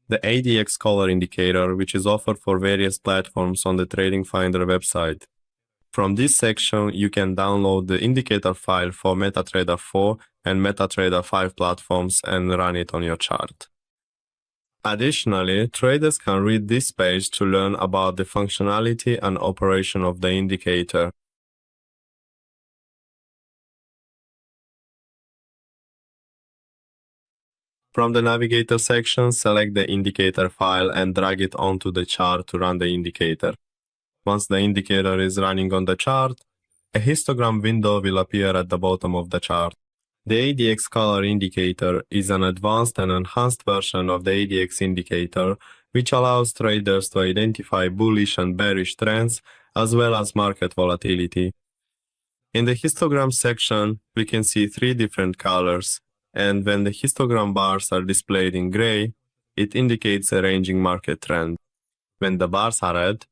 the ADX Color Indicator, which is offered for various platforms on the TradingFinder website. From this section, you can download the indicator file for MetaTrader 4 and MetaTrader 5 platforms and run it on your chart. Additionally, traders can read this page to learn about the functionality and operation of the indicator. From the Navigator section, select the indicator file and drag it onto the chart to run the indicator. Once the indicator is running on the chart, a histogram window will appear at the bottom of the chart. The ADX Color Indicator is an advanced and enhanced version of the ADX indicator, which allows traders to identify bullish and bearish trends, as well as market volatility. In the histogram section, we can see three different colors, and when the histogram bars are displayed in gray, it indicates a ranging market trend. When the bars are red,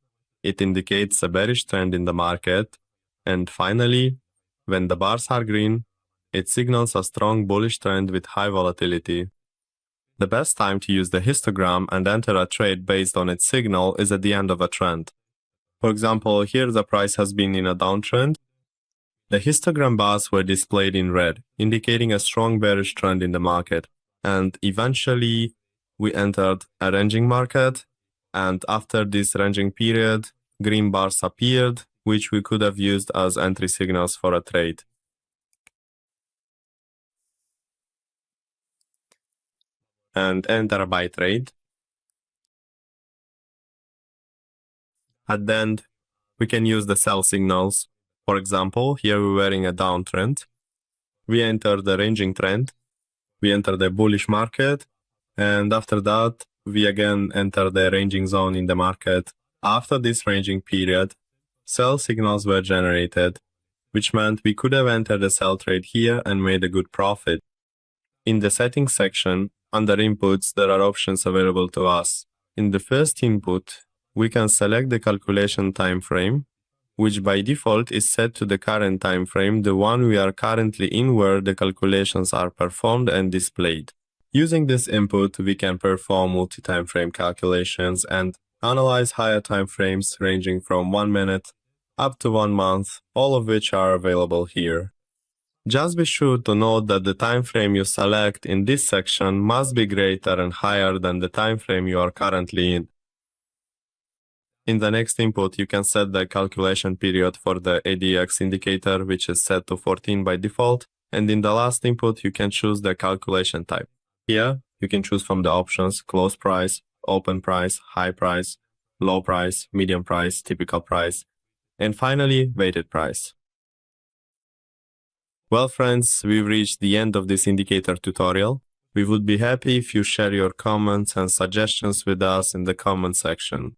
it indicates a bearish trend in the market, and finally, when the bars are green, it signals a strong bullish trend with high volatility. The best time to use the histogram and enter a trade based on its signal is at the end of a trend. For example, here the price has been in a downtrend. The histogram bars were displayed in red, indicating a strong bearish trend in the market, and eventually we entered a ranging market, and after this ranging period, green bars appeared, which we could have used as entry signals for a trade. And enter a buy trade. At the end, we can use the sell signals. For example, here we were in a downtrend. We enter the ranging trend. We enter the bullish market. And after that, we again enter the ranging zone in the market. After this ranging period, sell signals were generated, which meant we could have entered a sell trade here and made a good profit. In the settings section, under inputs, there are options available to us. In the first input, we can select the calculation time frame, which by default is set to the current time frame, the one we are currently in where the calculations are performed and displayed. Using this input, we can perform multi-time frame calculations and analyze higher time frames ranging from 1 minute up to 1 month, all of which are available here. Just be sure to note that the time frame you select in this section must be greater and higher than the time frame you are currently in. In the next input, you can set the calculation period for the ADX indicator, which is set to 14 by default, and in the last input, you can choose the calculation type. Here, you can choose from the options close price, open price, high price, low price, medium price, typical price, and finally, weighted price. Well friends, we've reached the end of this indicator tutorial. We would be happy if you share your comments and suggestions with us in the comment section.